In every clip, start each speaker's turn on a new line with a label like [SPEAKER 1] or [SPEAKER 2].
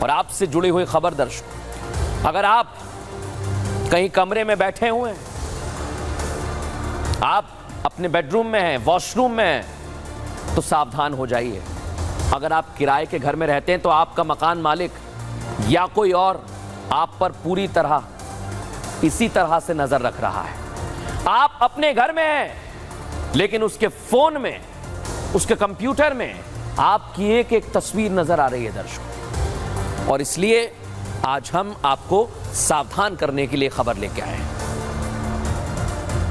[SPEAKER 1] और आपसे जुड़ी हुई खबर दर्शकों, अगर आप कहीं कमरे में बैठे हुए हैं, आप अपने बेडरूम में हैं, वॉशरूम में हैं, तो सावधान हो जाइए। अगर आप किराए के घर में रहते हैं तो आपका मकान मालिक या कोई और आप पर पूरी तरह इसी तरह से नजर रख रहा है। आप अपने घर में हैं लेकिन उसके फोन में, उसके कंप्यूटर में आपकी एक एक तस्वीर नजर आ रही है दर्शकों, और इसलिए आज हम आपको सावधान करने के लिए खबर लेके आए हैं।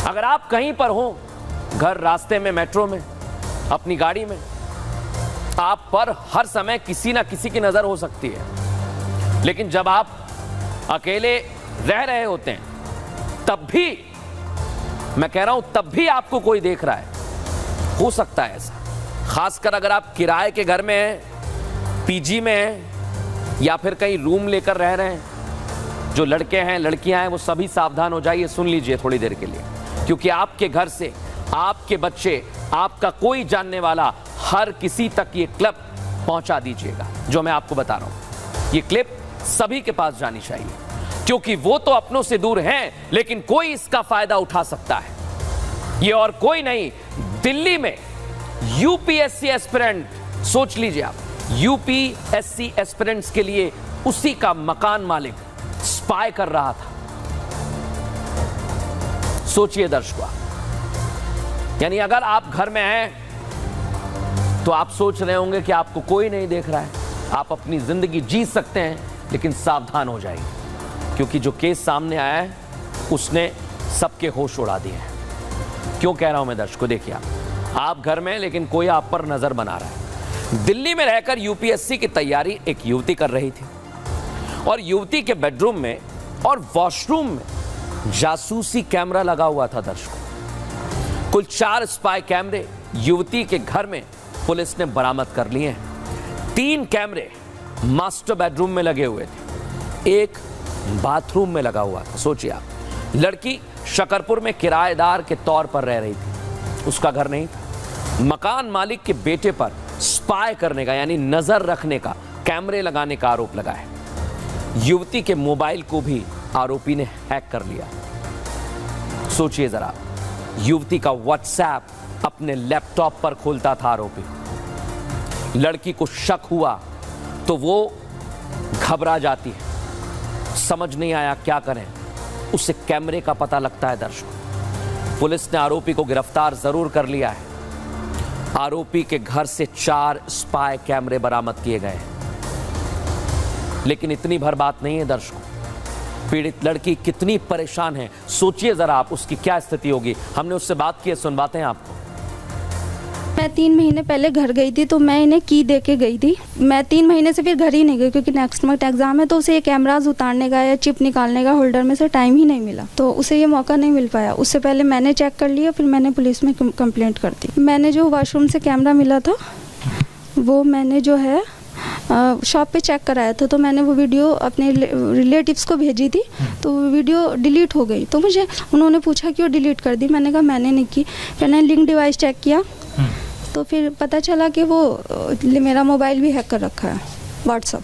[SPEAKER 1] अगर आप कहीं पर हो, घर, रास्ते में, मेट्रो में, अपनी गाड़ी में, आप पर हर समय किसी ना किसी की नजर हो सकती है। लेकिन जब आप अकेले रह रहे होते हैं तब भी, मैं कह रहा हूं तब भी आपको कोई देख रहा है। हो सकता है ऐसा, खासकर अगर आप किराए के घर में हैं, पीजी में हैं या फिर कहीं रूम लेकर रह रहे हैं। जो लड़के हैं, लड़कियां हैं, वो सभी सावधान हो जाइए। सुन लीजिए थोड़ी देर के लिए, क्योंकि आपके घर से आपके बच्चे, आपका कोई जानने वाला, हर किसी तक ये क्लिप पहुंचा दीजिएगा जो मैं आपको बता रहा हूं। ये क्लिप सभी के पास जानी चाहिए, क्योंकि वो तो अपनों से दूर हैं लेकिन कोई इसका फायदा उठा सकता है। ये और कोई नहीं, दिल्ली में यूपीएससी एस्पिरेंट, सोच लीजिए आप, यूपीएससी एस्पिरेंट्स के लिए उसी का मकान मालिक स्पाई कर रहा था। सोचिए दर्शकों, यानी अगर आप घर में हैं तो आप सोच रहे होंगे कि आपको कोई नहीं देख रहा है, आप अपनी जिंदगी जी सकते हैं, लेकिन सावधान हो जाइए, क्योंकि जो केस सामने आया है उसने सबके होश उड़ा दिए हैं। क्यों कह रहा हूं मैं दर्शकों, देखिए आप घर में, लेकिन कोई आप पर नजर बना रहा है। दिल्ली में रहकर यूपीएससी की तैयारी एक युवती कर रही थी, और युवती के बेडरूम में और वॉशरूम में जासूसी कैमरा लगा हुआ था दर्शकों। कुल 4 स्पाई कैमरे युवती के घर में पुलिस ने बरामद कर लिए हैं। 3 कैमरे मास्टर बेडरूम में लगे हुए थे, एक बाथरूम में लगा हुआ था। सोचिए आप, लड़की शकरपुर में किराएदार के तौर पर रह रही थी, उसका घर नहीं था। मकान मालिक के बेटे पर स्पाई करने का, यानी नजर रखने का, कैमरे लगाने का आरोप लगा है। युवती के मोबाइल को भी आरोपी ने हैक कर लिया। सोचिए जरा, युवती का व्हाट्सएप अपने लैपटॉप पर खोलता था आरोपी। लड़की को शक हुआ तो वो घबरा जाती है, समझ नहीं आया क्या करें, उसे कैमरे का पता लगता है दर्शकों। पुलिस ने आरोपी को गिरफ्तार जरूर कर लिया है। आरोपी के घर से 4 स्पाई कैमरे बरामद किए गए हैं। लेकिन इतनी भर बात नहीं है दर्शकों, पीड़ित लड़की कितनी परेशान है, सोचिए जरा आप, उसकी क्या स्थिति होगी। हमने उससे बात की है, सुनवाते हैं आपको।
[SPEAKER 2] मैं 3 महीने पहले घर गई थी, तो मैं इन्हें की दे के गई थी। मैं 3 महीने से फिर घर ही नहीं गई, क्योंकि नेक्स्ट मंथ एग्जाम है, तो उसे ये कैमराज उतारने का या चिप निकालने का होल्डर में से टाइम ही नहीं मिला, तो उसे ये मौका नहीं मिल पाया। उससे पहले मैंने चेक कर लिया, फिर मैंने पुलिस में कंप्लेंट कर दी। मैंने जो वॉशरूम से कैमरा मिला था वो मैंने जो है शॉप पे चेक कराया था, तो मैंने वो वीडियो अपने रिलेटिव्स को भेजी थी, तो वो वीडियो डिलीट हो गई। तो मुझे उन्होंने पूछा क्यों डिलीट कर दी, मैंने कहा मैंने नहीं की। मैंने लिंक डिवाइस चेक किया तो फिर पता चला कि वो मेरा मोबाइल भी हैक कर रखा है, व्हाट्सएप।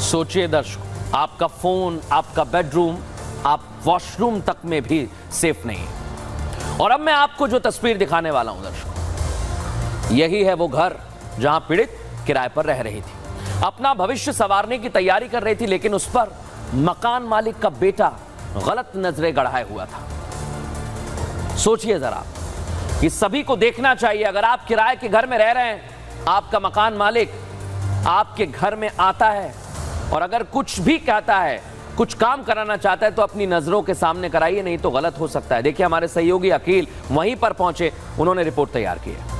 [SPEAKER 1] सोचिए दर्शकों, आपका फोन, आपका बेडरूम, आप वॉशरूम तक में भी सेफ नहीं है। और अब मैं आपको जो तस्वीर दिखाने वाला हूं दर्शकों, यही है वो घर जहां पीड़ित किराए पर रह रही थी, अपना भविष्य संवारने की तैयारी कर रही थी, लेकिन उस पर मकान मालिक का बेटा गलत नजरें गड़ाए हुआ था। सोचिए जरा, ये सभी को देखना चाहिए। अगर आप किराए के घर में रह रहे हैं, आपका मकान मालिक आपके घर में आता है और अगर कुछ भी कहता है, कुछ काम कराना चाहता है, तो अपनी नजरों के सामने कराइए, नहीं तो गलत हो सकता है। देखिए हमारे सहयोगी अकील वहीं पर पहुंचे, उन्होंने रिपोर्ट तैयार की है।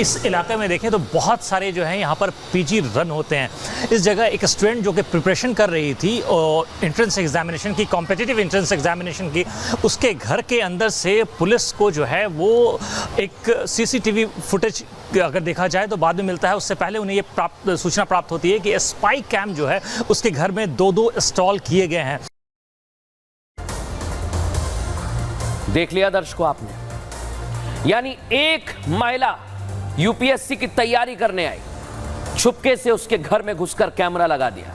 [SPEAKER 3] इस इलाके में देखें तो बहुत सारे जो हैं यहाँ पर पीजी रन होते हैं। इस जगह एक स्टूडेंट जो कि प्रिपरेशन कर रही थी और एंट्रेंस एग्जामिनेशन की, कॉम्पिटिटिव एंट्रेंस एग्जामिनेशन की, उसके घर के अंदर से पुलिस को जो है वो एक सीसीटीवी फुटेज अगर देखा जाए तो बाद में मिलता है। उससे पहले उन्हें ये सूचना प्राप्त होती है कि स्पाई कैम जो है उसके घर में 2-2 इंस्टॉल किए गए हैं।
[SPEAKER 1] देख लिया दर्शकों आपने, यानी एक महिला यूपीएससी की तैयारी करने आई, छुपके से उसके घर में घुसकर कैमरा लगा दिया।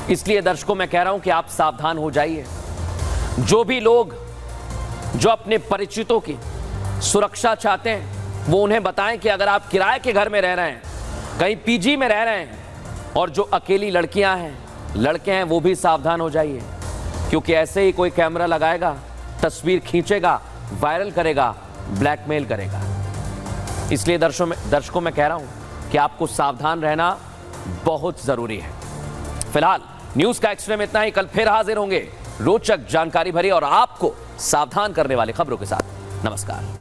[SPEAKER 1] इसलिए दर्शकों मैं कह रहा हूं कि आप सावधान हो जाइए। जो भी लोग जो अपने परिचितों की सुरक्षा चाहते हैं वो उन्हें बताएं कि अगर आप किराए के घर में रह रहे हैं, कहीं पीजी में रह रहे हैं, और जो अकेली लड़कियां हैं, लड़के हैं, वो भी सावधान हो जाइए, क्योंकि ऐसे ही कोई कैमरा लगाएगा, तस्वीर खींचेगा, वायरल करेगा, ब्लैकमेल करेगा। इसलिए दर्शकों मैं कह रहा हूं कि आपको सावधान रहना बहुत जरूरी है। फिलहाल न्यूज का एक्स्ट्रा में इतना ही। कल फिर हाजिर होंगे रोचक, जानकारी भरी और आपको सावधान करने वाली खबरों के साथ। नमस्कार।